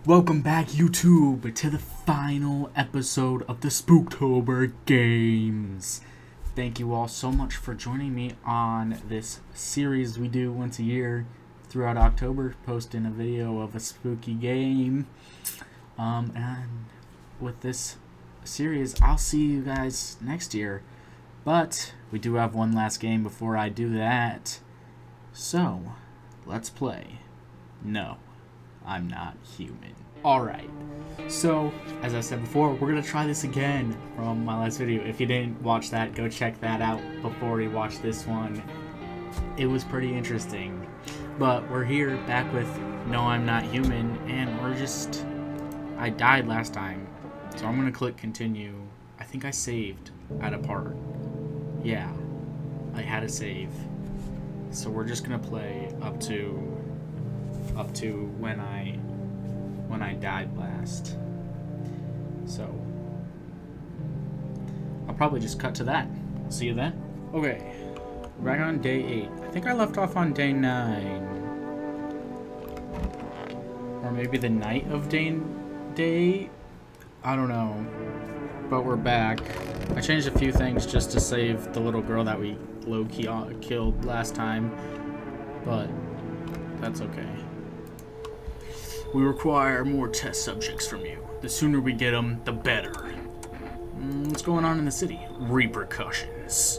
Welcome back, YouTube, to the final episode of the Spooktober Games. Thank you all so much for joining me on this series we do once a year throughout October, posting a video of a spooky game. And with this series, I'll see you guys next year. But we do have one last game before I do that. So, let's play. No, I'm not human. Alright, so as I said before, we're going to try this again from my last video. If you didn't watch that, go check that out before you watch this one. It was pretty interesting. But we're here back with No, I'm Not Human, and I died last time. So I'm going to click continue. I think I saved at a part. Yeah, I had a save. So we're just going to play up to when I died last. So I'll probably just cut to that. See you then. Okay, we're back on day 8. I think I left off on day 9, or maybe the night of day 8. I don't know, but we're back. I changed a few things just to save the little girl that we low-key killed last time, but that's okay. We require more test subjects from you. The sooner we get them, the better. What's going on in the city? Repercussions.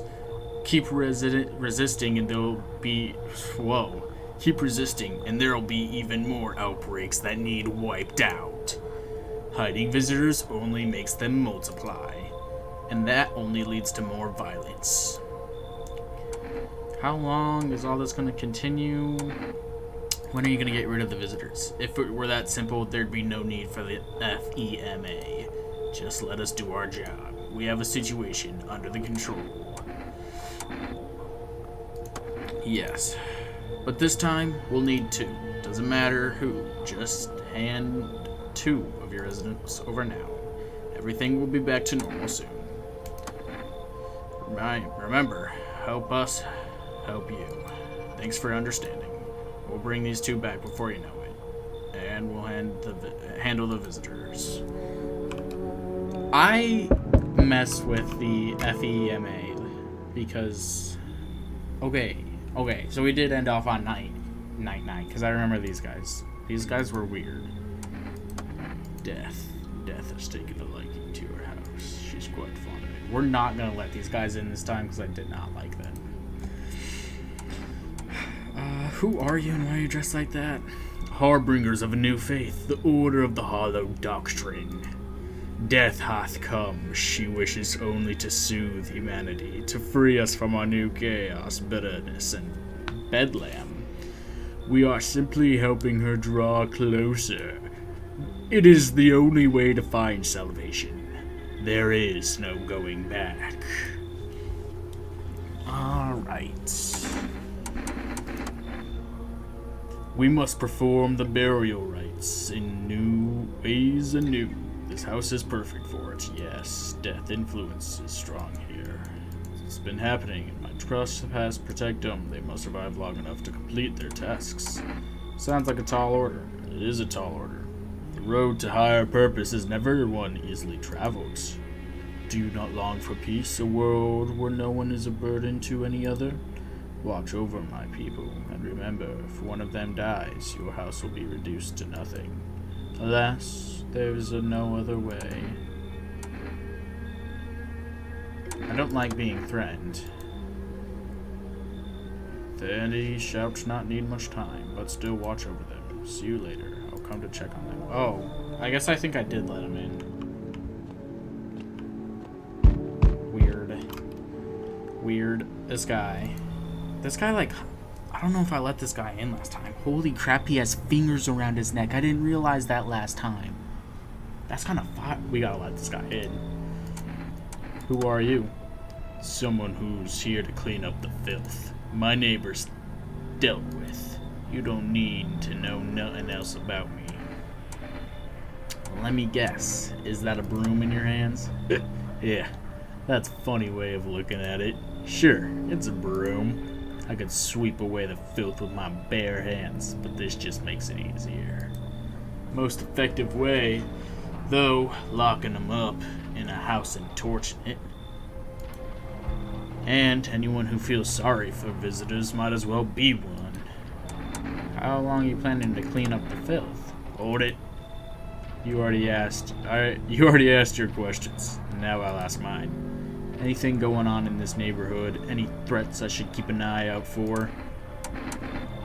Keep resisting and there'll be... Whoa. Keep resisting and there'll be even more outbreaks that need wiped out. Hiding visitors only makes them multiply. And that only leads to more violence. How long is all this going to continue? When are you going to get rid of the visitors? If it were that simple, there'd be no need for the FEMA. Just let us do our job. We have a situation under the control. Yes. But this time, we'll need 2. Doesn't matter who. Just hand 2 of your residents over now. Everything will be back to normal soon. Remember, help us, help you. Thanks for understanding. We'll bring these 2 back before you know it, and we'll handle the visitors. I mess with the FEMA because, okay, so we did end off on night, because I remember these guys. These guys were weird. Death has taken a liking to her house. She's quite fond of it. We're not gonna let these guys in this time because I did not like them. Who are you and why are you dressed like that? Harbingers of a new faith, the Order of the Hollow Doctrine. Death hath come. She wishes only to soothe humanity, to free us from our new chaos, bitterness, and bedlam. We are simply helping her draw closer. It is the only way to find salvation. There is no going back. Alright. We must perform the burial rites in new ways anew. This house is perfect for it, yes. Death influence is strong here. It's been happening, and my trust has protect them. They must survive long enough to complete their tasks. Sounds like a tall order. It is a tall order. The road to higher purpose is never one easily traveled. Do you not long for peace, a world where no one is a burden to any other? Watch over my people, and remember, if one of them dies, your house will be reduced to nothing. Alas, there is no other way. I don't like being threatened. The entity shouts not need much time, but still watch over them. See you later. I'll come to check on them. Oh, I guess I think I did let him in. Weird. This guy, like, I don't know if I let this guy in last time. Holy crap, he has fingers around his neck. I didn't realize that last time. That's kind of fun. We gotta let this guy in. Who are you? Someone who's here to clean up the filth. My neighbor's dealt with. You don't need to know nothing else about me. Let me guess. Is that a broom in your hands? Yeah, that's a funny way of looking at it. Sure, it's a broom. I could sweep away the filth with my bare hands, but this just makes it easier. most effective way, though locking them up in a house and torching it. And anyone who feels sorry for visitors might as well be one. How long are you planning to clean up the filth? Hold it. You already asked your questions. Now I'll ask mine. Anything going on in this neighborhood? Any threats I should keep an eye out for?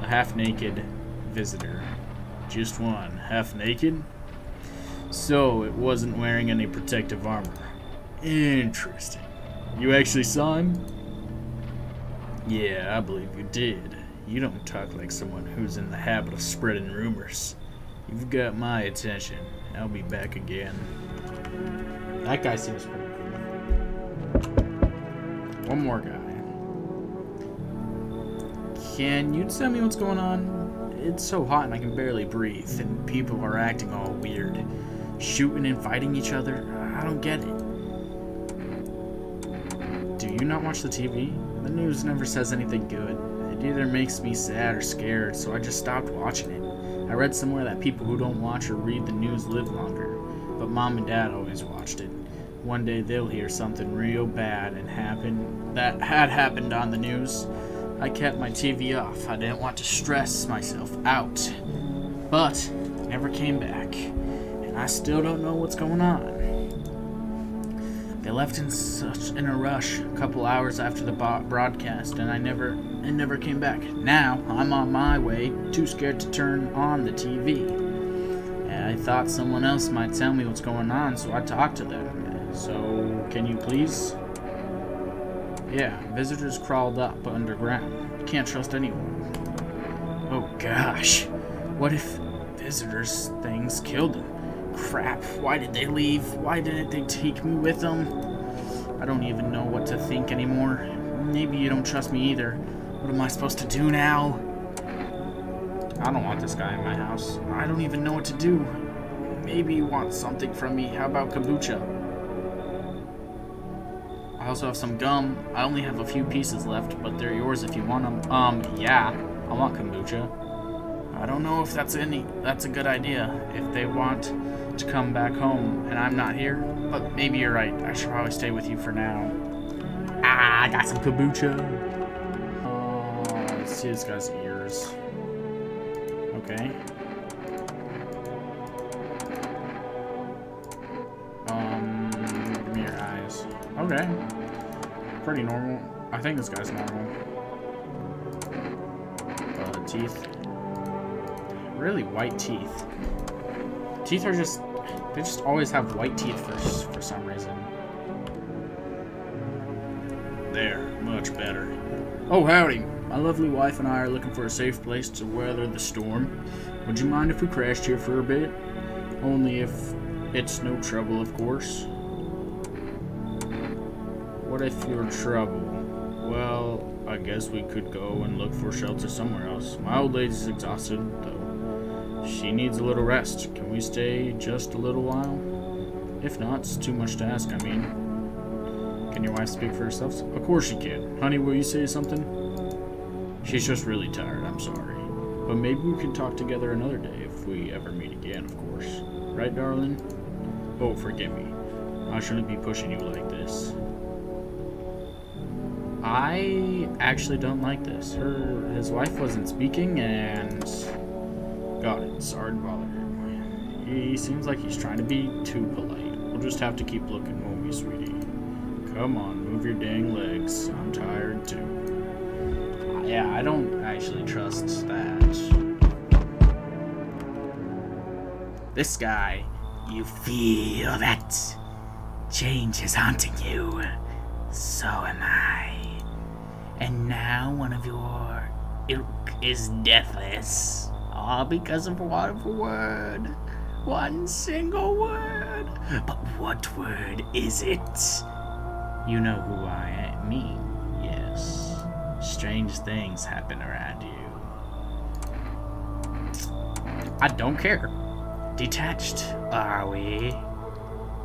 A half-naked visitor. Just one. Half-naked? So, it wasn't wearing any protective armor. Interesting. You actually saw him? Yeah, I believe you did. You don't talk like someone who's in the habit of spreading rumors. You've got my attention. I'll be back again. That guy seems pretty cool. One more guy. Can you tell me what's going on? It's so hot and I can barely breathe, and people are acting all weird. Shooting and fighting each other? I don't get it. Do you not watch the TV? The news never says anything good. It either makes me sad or scared, so I just stopped watching it. I read somewhere that people who don't watch or read the news live longer, but Mom and Dad always watched it. One day they'll hear something real bad that had happened on the news. I kept my TV off. I didn't want to stress myself out. But it never came back, and I still don't know what's going on. They left in a rush a couple hours after the broadcast, and it never came back. Now I'm on my way, too scared to turn on the TV. And I thought someone else might tell me what's going on, so I talked to them. So, can you please? Yeah, visitors crawled up underground. You can't trust anyone. Oh gosh, what if visitors' things killed them? Crap, why did they leave? Why didn't they take me with them? I don't even know what to think anymore. Maybe you don't trust me either. What am I supposed to do now? I don't want this guy in my house. I don't even know what to do. Maybe you want something from me. How about kombucha? I also have some gum. I only have a few pieces left, but they're yours if you want them. Yeah, I want kombucha. I don't know if that's a good idea. If they want to come back home and I'm not here, but maybe you're right. I should probably stay with you for now. I got some kombucha. Let's see this guy's ears. Okay. Give me your eyes. Okay. Pretty normal. I think this guy's normal. Teeth. Really white teeth. Teeth are just, they just always have white teeth for some reason. There, much better. Oh, howdy. My lovely wife and I are looking for a safe place to weather the storm. Would you mind if we crashed here for a bit? Only if it's no trouble, of course. What if you're trouble? Well, I guess we could go and look for shelter somewhere else. My old lady's exhausted, though. She needs a little rest. Can we stay just a little while? If not, it's too much to ask, I mean. Can your wife speak for herself? Of course she can. Honey, will you say something? She's just really tired, I'm sorry. But maybe we can talk together another day if we ever meet again, of course. Right, darling? Oh, forgive me. I shouldn't be pushing you like this. I actually don't like this. His wife wasn't speaking, and got it. Sorry to bother him. He seems like he's trying to be too polite. We'll just have to keep looking, won't we, sweetie? Come on, move your dang legs. I'm tired too. Yeah, I don't actually trust that. This guy, you feel that change is haunting you. So am I. And now one of your ilk is deathless. All because of one word. One single word. But what word is it? You know who I mean, yes. Strange things happen around you. I don't care. Detached, are we?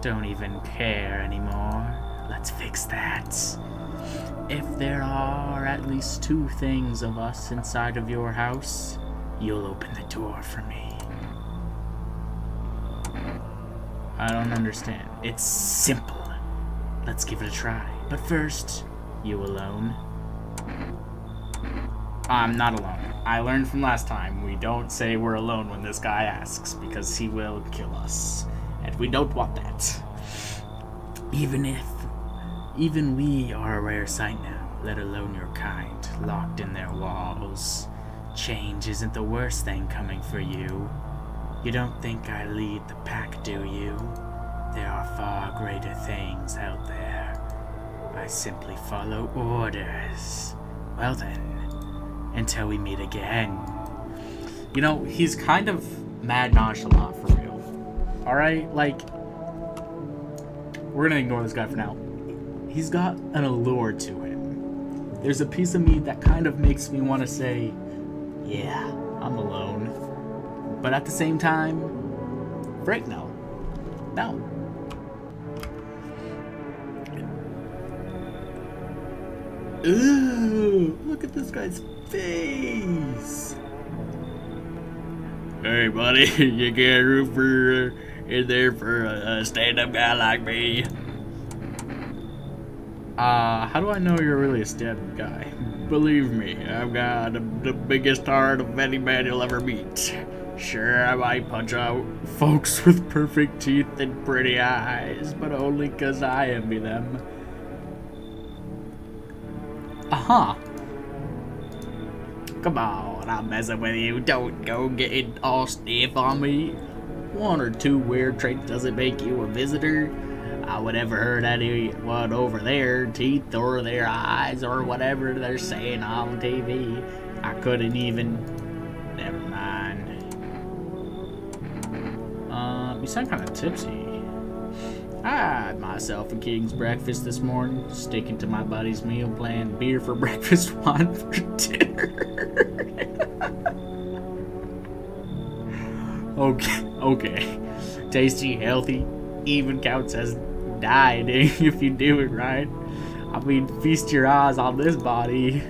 Don't even care anymore. Let's fix that. If there are at least 2 things of us inside of your house, you'll open the door for me. I don't understand. It's simple. Let's give it a try. But first, you alone? I'm not alone. I learned from last time, we don't say we're alone when this guy asks, because he will kill us. And we don't want that. Even we are a rare sight now, let alone your kind, locked in their walls. Change isn't the worst thing coming for you. You don't think I lead the pack, do you? There are far greater things out there. I simply follow orders. Well then, until we meet again. You know, he's kind of mad nonchalant for real. Alright, like, we're gonna ignore this guy for now. He's got an allure to him. There's a piece of me that kind of makes me want to say, yeah, I'm alone. But at the same time, Frank, no. No. Ooh, look at this guy's face. Hey, buddy, you can't root for in there for a stand-up guy like me. How do I know you're really a stand-up guy? Believe me, I've got the biggest heart of any man you'll ever meet. Sure, I might punch out folks with perfect teeth and pretty eyes, but only 'cause I envy them. Uh-huh. Come on, I'm messing with you. Don't go getting all stiff on me. One or two weird traits doesn't make you a visitor. I would ever heard anyone over their teeth or their eyes or whatever they're saying on TV. I couldn't even. Never mind. You sound kind of tipsy. I had myself a king's breakfast this morning, sticking to my buddy's meal plan: beer for breakfast, wine for dinner. Okay. Tasty, healthy, even counts as dieting if you do it right. I mean, feast your eyes on this body.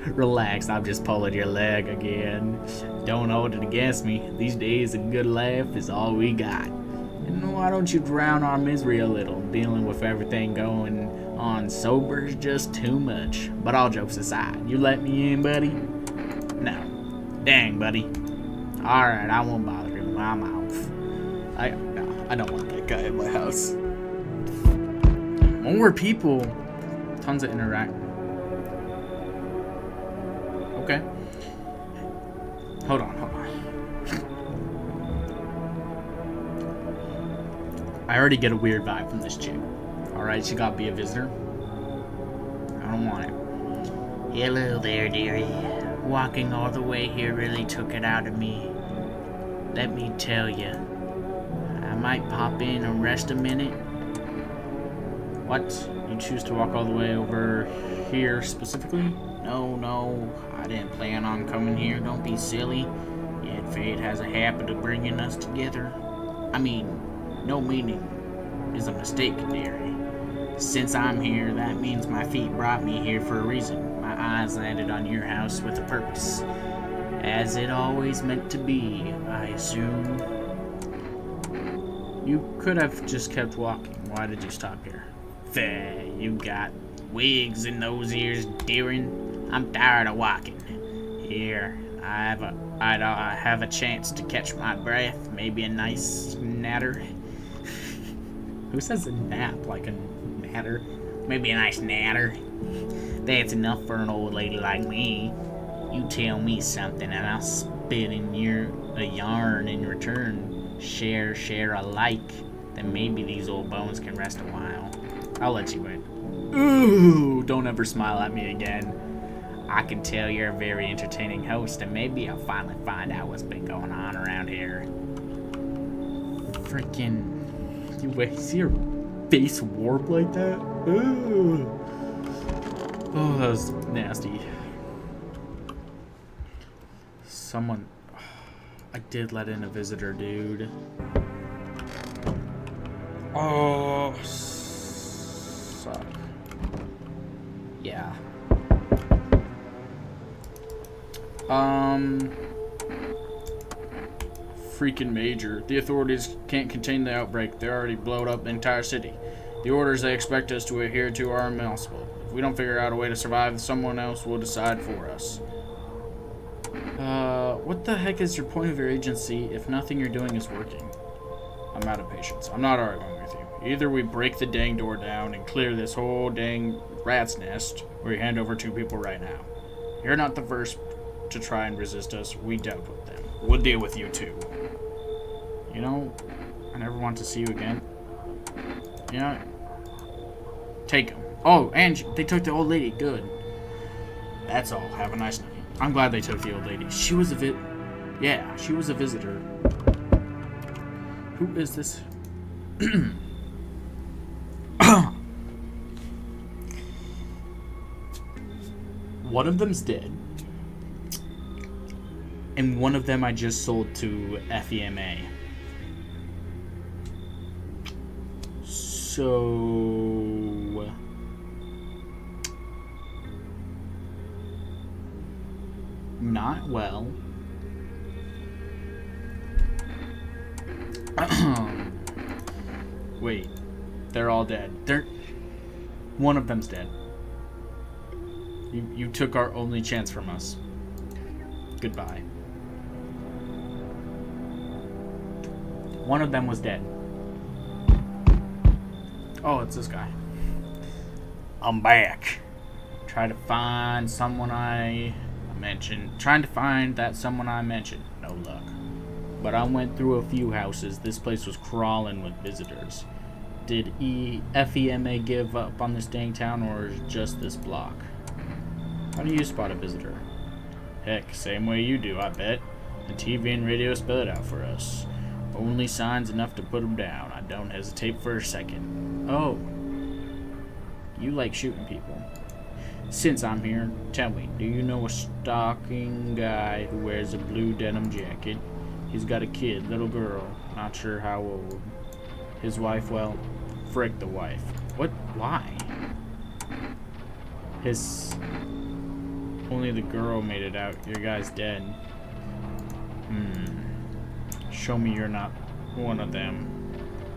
Relax, I'm just pulling your leg again. Don't hold it against me. These days, a good laugh is all we got. And why don't you drown our misery a little? Dealing with everything going on sober is just too much. But all jokes aside, you let me in, buddy? No. Dang, buddy. Alright, I won't bother him. I'm off. I don't want that guy in my house. More people. Tons of interact. Okay. Hold on. I already get a weird vibe from this chick. Alright, she gotta be a visitor. I don't want it. Hello there, dearie. Walking all the way here really took it out of me. Let me tell you, I might pop in and rest a minute. What? You choose to walk all the way over here specifically? No, I didn't plan on coming here. Don't be silly. Yet fate has a habit of bringing us together. I mean, no meaning is a mistake, dearie. Since I'm here, that means my feet brought me here for a reason. My eyes landed on your house with a purpose. As it always meant to be, I assume. You could have just kept walking. Why did you stop here? Fair, you got wigs in those ears, dearin'. I'm tired of walking. Here, I have a chance to catch my breath. Maybe a nice natter. Who says a nap like a natter? Maybe a nice natter. That's enough for an old lady like me. You tell me something and I'll spit in a yarn in return. Share alike. Then maybe these old bones can rest a while. I'll let you in. Ooh, don't ever smile at me again. I can tell you're a very entertaining host, and maybe I'll finally find out what's been going on around here. Freaking... You see your face warp like that? Ooh. Oh, that was nasty. Someone... I did let in a visitor, dude. Oh, suck. Yeah. freaking major. The authorities can't contain the outbreak. They already blowed up the entire city. The orders they expect us to adhere to are impossible. If we don't figure out a way to survive, someone else will decide for us. What the heck is your point of your agency if nothing you're doing is working? I'm out of patience. I'm not arguing with you. Either we break the dang door down and clear this whole dang rat's nest, or we hand over 2 people right now. You're not the first to try and resist us. We dealt with them. We'll deal with you too. You know, I never want to see you again. You know, take them. Oh, and they took the old lady. Good. That's all. Have a nice night. I'm glad they took the old lady. She was a yeah, she was a visitor. Who is this? One of them's dead. And one of them I just sold to FEMA. So... not well. Wait. They're all dead. One of them's dead. You took our only chance from us. Goodbye. One of them was dead. Oh, it's this guy. I'm back. Try to find someone I mentioned. Trying to find that someone I mentioned. No luck. But I went through a few houses. This place was crawling with visitors. Did FEMA give up on this dang town, or just this block? How do you spot a visitor? Heck, same way you do, I bet. The TV and radio spell it out for us. Only signs enough to put them down. I don't hesitate for a second. Oh. You like shooting people. Since I'm here, tell me, do you know a stalking guy who wears a blue denim jacket? He's got a kid, little girl, not sure how old. His wife, well, frick the wife. What? Why? Only the girl made it out. Your guy's dead. Show me you're not one of them.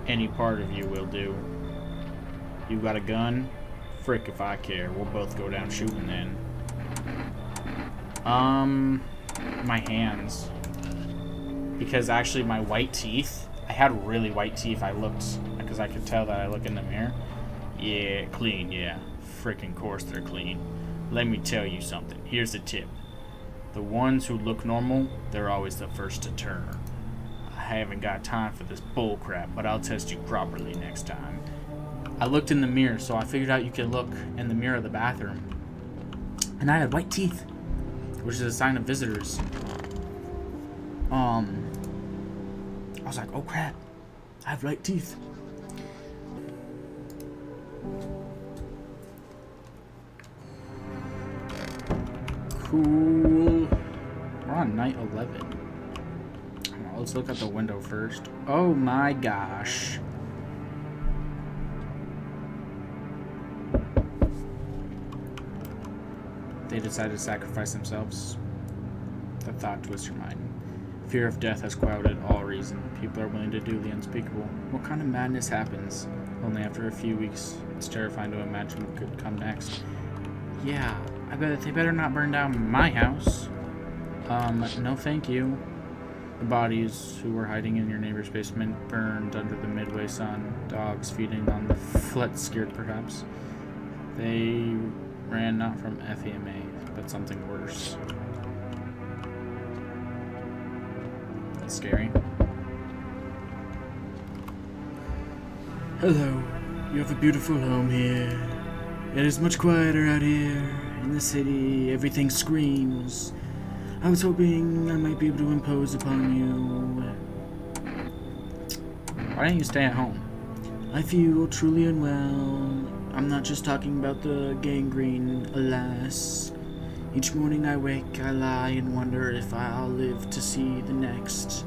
Any part of you will do. You got a gun? Frick if I care. We'll both go down shooting then. My hands. Because actually my white teeth, I had really white teeth. I looked, because I could tell that I look in the mirror. Yeah, clean, yeah. Frickin' course they're clean. Let me tell you something. Here's a tip. The ones who look normal, they're always the first to turn. I haven't got time for this bull crap, but I'll test you properly next time. I looked in the mirror, so I figured out you could look in the mirror of the bathroom. And I had white teeth, which is a sign of visitors. I was like, oh crap, I have white teeth. Cool. We're on night 11. Let's look at the window first. Oh my gosh. They decided to sacrifice themselves. The thought twists your mind. Fear of death has clouded all reason. People are willing to do the unspeakable. What kind of madness happens? Only after a few weeks. It's terrifying to imagine what could come next. Yeah, I bet they better not burn down my house. No thank you. The bodies who were hiding in your neighbor's basement burned under the midway sun. Dogs feeding on the flet scared perhaps. They ran not from FEMA, but something worse. That's scary. Hello. You have a beautiful home here. It is much quieter out here. In the city, everything screams. I was hoping I might be able to impose upon you. Why don't you stay at home? I feel truly unwell. I'm not just talking about the gangrene, alas. Each morning I wake, I lie and wonder if I'll live to see the next.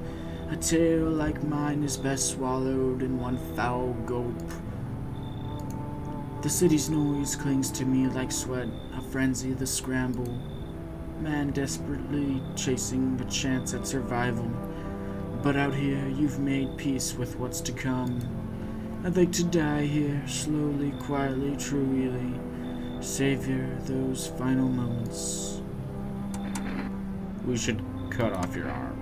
A tale like mine is best swallowed in one foul gulp. The city's noise clings to me like sweat, a frenzy, the scramble. Man desperately chasing a chance at survival. But out here, you've made peace with what's to come. I'd like to die here, slowly, quietly, truly. Savor those final moments. We should cut off your arm.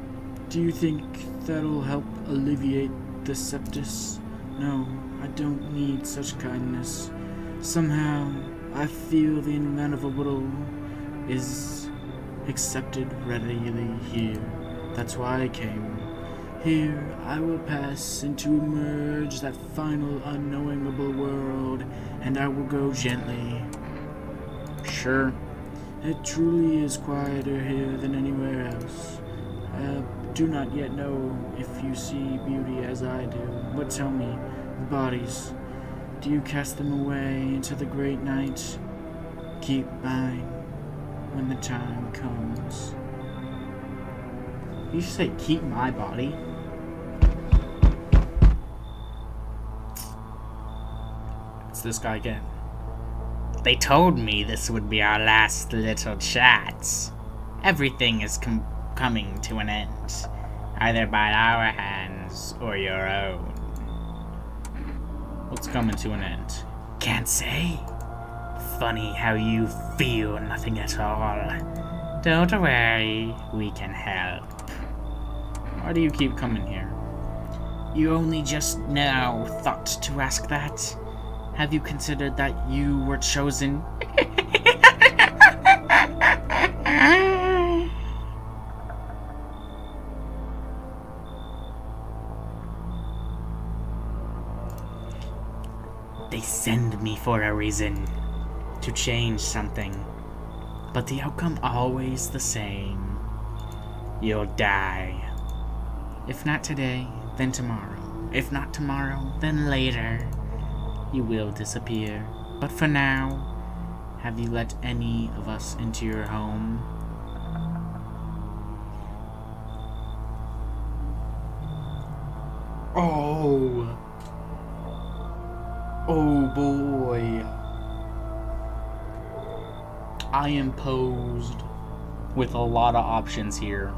Do you think that'll help alleviate the septus? No, I don't need such kindness. Somehow, I feel the inevitable is accepted readily here. That's why I came. Here, I will pass into emerge that final unknowable world, and I will go gently. Sure. It truly is quieter here than anywhere else. I do not yet know if you see beauty as I do, but tell me, the bodies, do you cast them away into the great night? Keep mine when the time comes. You should say, keep my body. It's this guy again. They told me this would be our last little chat. Everything is coming to an end, either by our hands or your own. What's coming to an end? Can't say. Funny how you feel nothing at all. Don't worry, we can help. Why do you keep coming here? You only just now thought to ask that? Have you considered that you were chosen? They send me for a reason, to change something, but the outcome always the same. You'll die. If not today, then tomorrow. If not tomorrow, then later. You will disappear. But for now, have you let any of us into your home? Oh. Oh boy. I am posed with a lot of options here.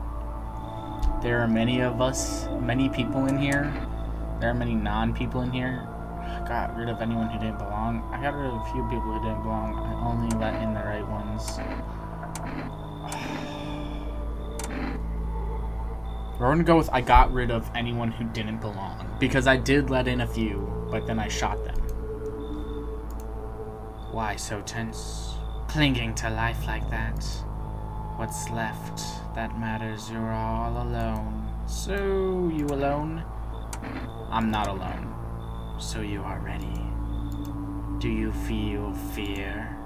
There are many of us, many people in here. There are many non-people in here. I got rid of anyone who didn't belong. I got rid of a few people who didn't belong. I only let in the right ones. We're gonna go with I got rid of anyone who didn't belong. Because I did let in a few, but then I shot them. Why so tense? Clinging to life like that. What's left that matters? You're all alone. So, you alone? I'm not alone. So you are ready. Do you feel fear?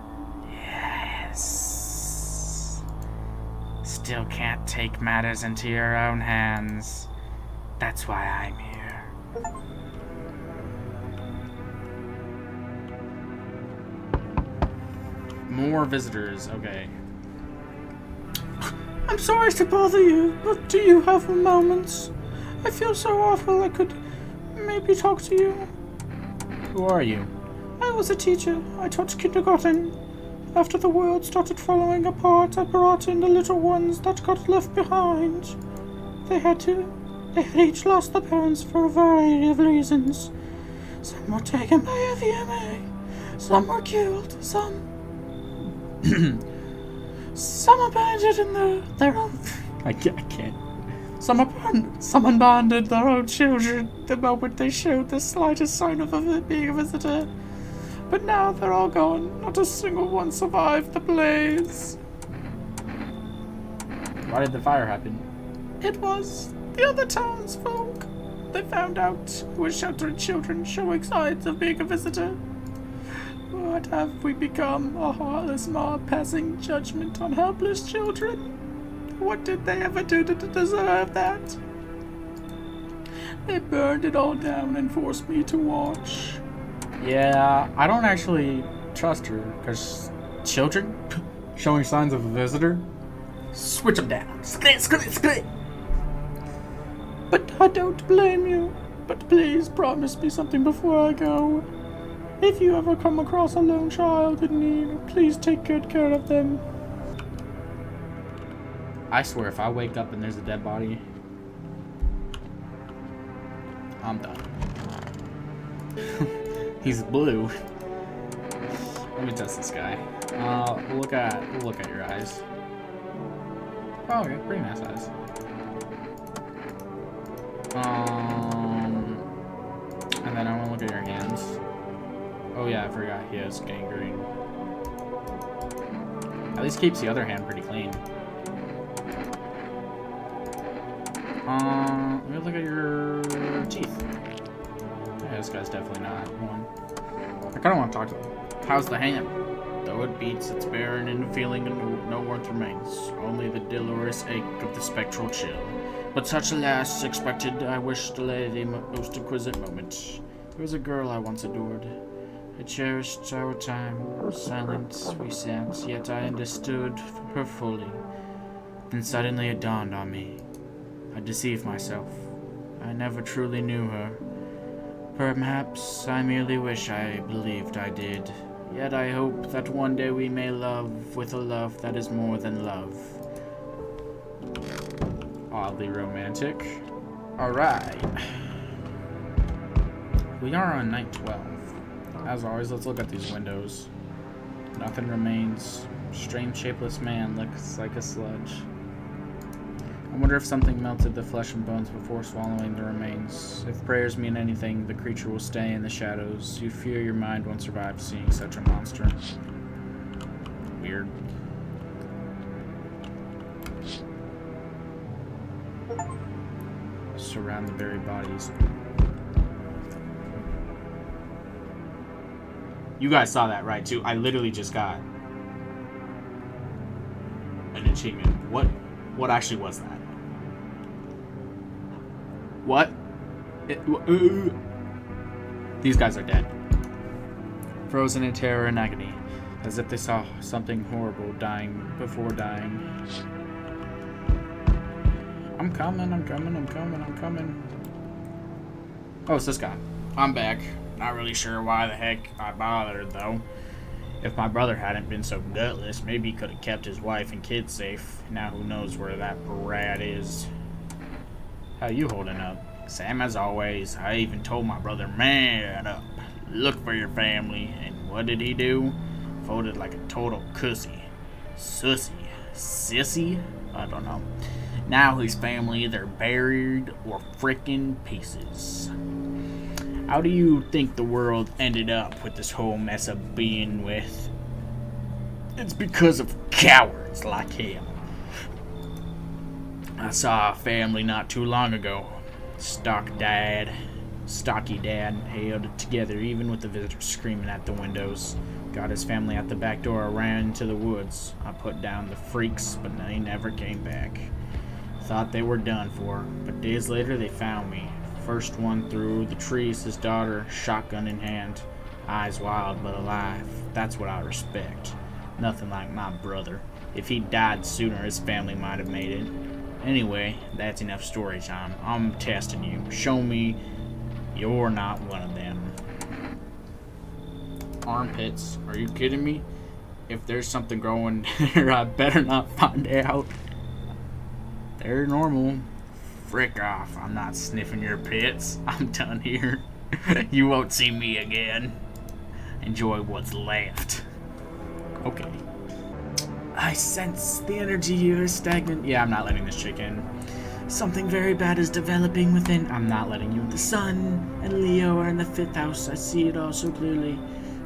Yes. Still can't take matters into your own hands. That's why I'm here. More visitors, okay. I'm sorry to bother you, but do you have a moment? I feel so awful I could maybe talk to you. Who are you? I was a teacher. I taught kindergarten. After the world started falling apart, I brought in the little ones that got left behind. They had each lost their parents for a variety of reasons. Some were taken by a VMA. Some were killed. Some abandoned in their own... I can't. Some abandoned their own children the moment they showed the slightest sign of being a visitor. But now they're all gone. Not a single one survived the blaze. Why did the fire happen? It was the other townsfolk. They found out who was sheltering children showing signs of being a visitor. What have we become? A heartless mob passing judgment on helpless children? What did they ever do to deserve that? They burned it all down and forced me to watch. Yeah, I don't actually trust her, because children showing signs of a visitor? Switch them down. Split. But I don't blame you. But please promise me something before I go. If you ever come across a lone child in need, please take good care of them. I swear, if I wake up and there's a dead body, I'm done. He's blue. Let me test this guy. Look at your eyes. Oh, okay, pretty nice eyes. And then I want to look at your hands. Oh yeah, I forgot he has gangrene. At least keeps the other hand pretty clean. Let me look at your teeth. Yeah, this guy's definitely not one. I kind of want to talk to him. How's the hand? Though it beats, it's barren in the feeling and no warmth remains. Only the dolorous ache of the spectral chill. But such alas expected, I wish to delay the most exquisite moment. There was a girl I once adored. I cherished our time. Silent we sat, yet I understood her fully. Then suddenly it dawned on me. I deceived myself. I never truly knew her. Perhaps I merely wish I believed I did. Yet I hope that one day we may love with a love that is more than love. Oddly romantic. Alright. We are on night 12. As always, let's look at these windows. Nothing remains. Strange shapeless man looks like a sludge. I wonder if something melted the flesh and bones before swallowing the remains. If prayers mean anything, the creature will stay in the shadows. You fear your mind won't survive seeing such a monster. Weird. Surround the buried bodies. You guys saw that, right, too? I literally just got an achievement. What actually was that? What? These guys are dead. Frozen in terror and agony, as if they saw something horrible dying before dying. I'm coming. Oh, it's this guy. I'm back. Not really sure why the heck I bothered, though. If my brother hadn't been so gutless, maybe he could have kept his wife and kids safe. Now who knows where that brat is. How you holding up? Same as always. I even told my brother, man up. Look for your family. And what did he do? Folded like a total cussy. Sissy? I don't know. Now his family either buried or frickin' pieces. How do you think the world ended up with this whole mess of being with? It's because of cowards like him. I saw a family not too long ago. Stocky dad, held it together even with the visitors screaming at the windows. Got his family at the back door and ran into the woods. I put down the freaks, but they never came back. Thought they were done for, but days later they found me. First one through the trees, his daughter, shotgun in hand. Eyes wild but alive. That's what I respect. Nothing like my brother. If he died sooner, his family might have made it. Anyway, that's enough story time. I'm testing you. Show me you're not one of them. Armpits? Are you kidding me? If there's something growing there, I better not find out. They're normal. Frick off. I'm not sniffing your pits. I'm done here. You won't see me again. Enjoy what's left. Okay. I sense the energy here is stagnant. Yeah, I'm not letting this chick in. Something very bad is developing within. I'm not letting you in. The sun and Leo are in the 5th house. I see it all so clearly.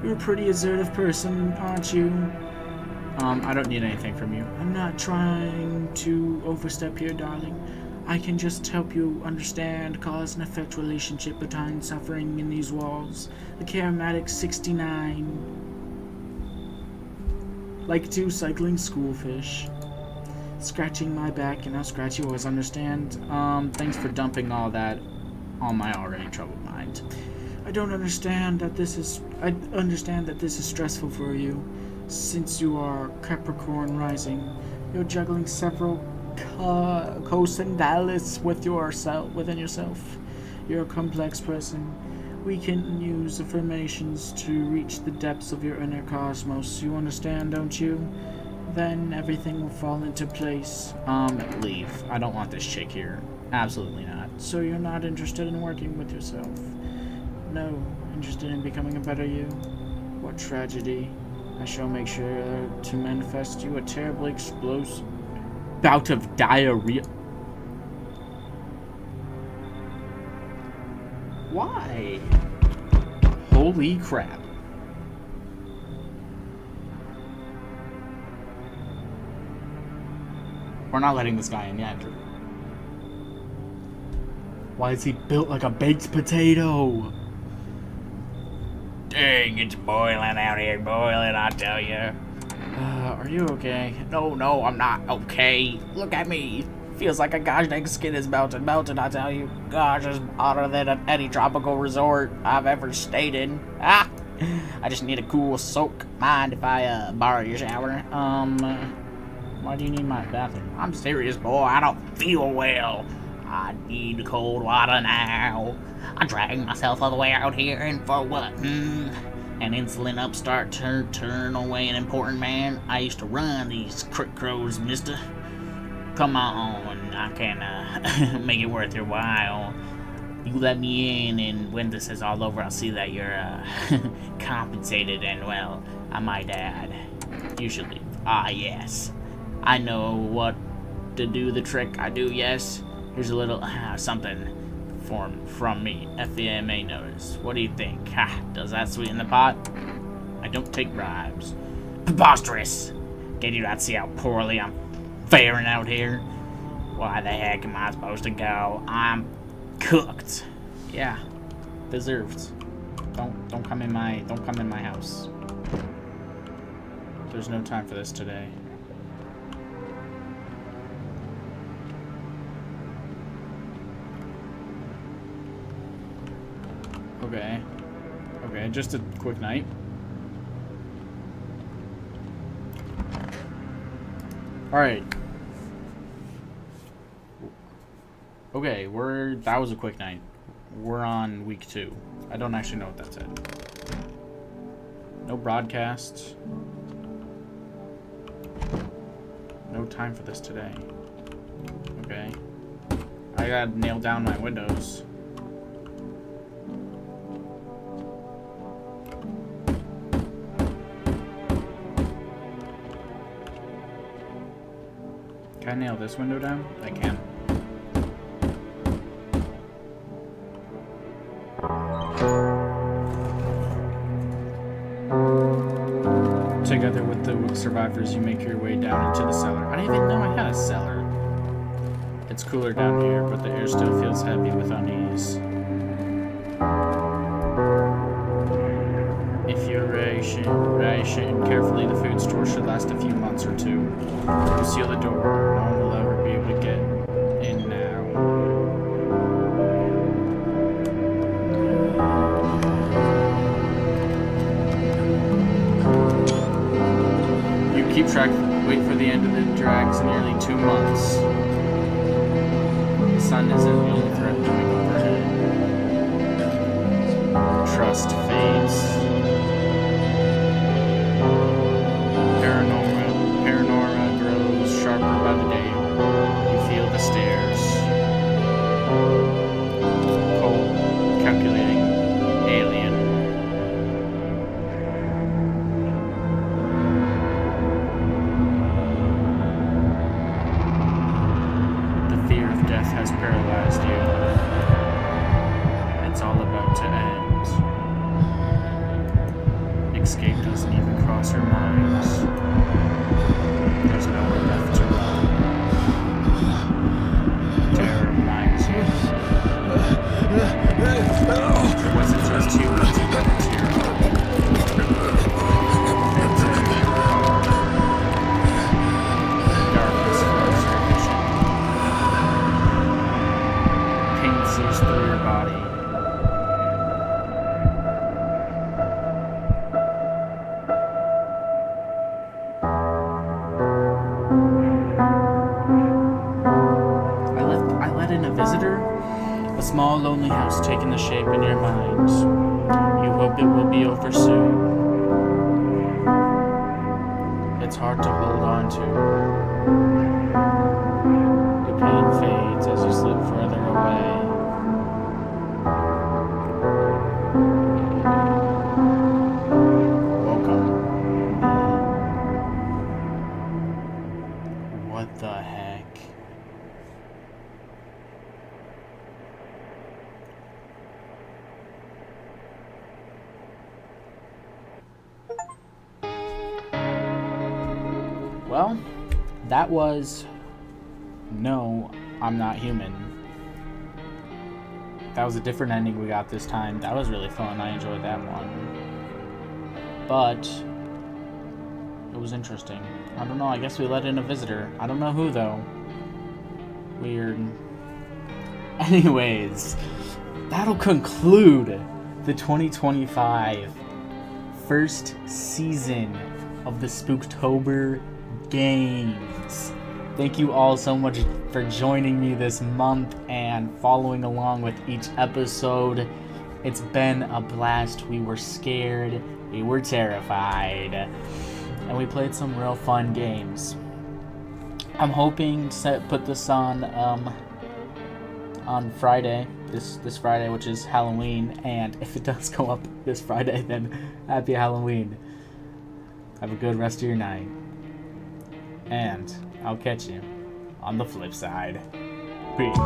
You're a pretty assertive person, aren't you? I don't need anything from you. I'm not trying to overstep here, darling. I can just help you understand cause and effect relationship behind suffering in these walls. The charismatic 69. Like 2 cycling schoolfish. Scratching my back and I'll scratch yours, understand? Thanks for dumping all that on my already troubled mind. I understand that this is stressful for you. Since you are Capricorn rising, you're juggling several co-sendalists within yourself. You're a complex person. We can use affirmations to reach the depths of your inner cosmos. You understand, don't you? Then everything will fall into place. Leave. I don't want this chick here. Absolutely not. So you're not interested in working with yourself? No, interested in becoming a better you? What tragedy. I shall make sure to manifest you a terribly explosive bout of diarrhea. Why? Holy crap. We're not letting this guy in yet. Why is he built like a baked potato? Dang, it's boiling out here, boiling, I tell you. Are you okay? No, I'm not okay. Look at me. Feels like a gosh dang skin is melting, I tell you. Gosh, it's hotter than any tropical resort I've ever stayed in. Ah! I just need a cool soak. Mind if I, borrow your shower? Why do you need my bathroom? I'm serious, boy. I don't feel well. I need cold water now. I dragged myself all the way out here, and for what? An insolent upstart turn away an important man. I used to run these crick crows, mister. Come on, I can make it worth your while. You let me in, and when this is all over, I'll see that you're compensated, and well, I might add, you should leave. Ah, yes. I know what to do the trick. I do, yes. Here's a little something from me. FMA notice. What do you think? Ha, does that sweeten the pot? I don't take bribes. Preposterous! Can you not see how poorly I'm faring out here? Why the heck am I supposed to go? I'm cooked. Yeah, deserved. Don't come in my house. There's no time for this today. Okay, just a quick night. Alright. Okay, that was a quick night. We're on week 2. I don't actually know what that said. No broadcasts. No time for this today. Okay. I gotta nail down my windows. Can I nail this window down? I can. Together with the survivors, you make your way down into the cellar. I didn't even know I had a cellar. It's cooler down here, but the air still feels heavy with unease. If you ration carefully, the food store should last a few months or 2. You seal the door. No one will ever be able to get in now. You keep track. Wait for the end of the drags nearly 2 months. The sun isn't the only threat looming overhead. Trust fades. Paranorma grows sharper by the day. You feel the stares. Cold, calculating, alien. The fear of death has paralyzed you. It's all about to end. Escape doesn't even cross your minds. There's nowhere left to run. Terror blinds you. Was it just humans who went into your home? Into your heart. Darkness flows your vision. Pain sees through your body. A small, lonely house taking the shape in your mind. You hope it will be over soon. It's hard to hold on to. The pain fades as you slip further away. that was No, I'm Not Human. That was a different ending we got this time. That was really fun. I enjoyed that one. But it was interesting. I don't know. I guess we let in a visitor. I don't know who, though. Weird. Anyways, that'll conclude the 2025 first season of the Spooktober Games. Thank you all so much for joining me this month and following along with each episode. It's been a blast. We were scared. We were terrified. And we played some real fun games. I'm hoping to put this on Friday, this Friday, which is Halloween. And if it does go up this Friday, then happy Halloween. Have a good rest of your night. And I'll catch you on the flip side. Peace.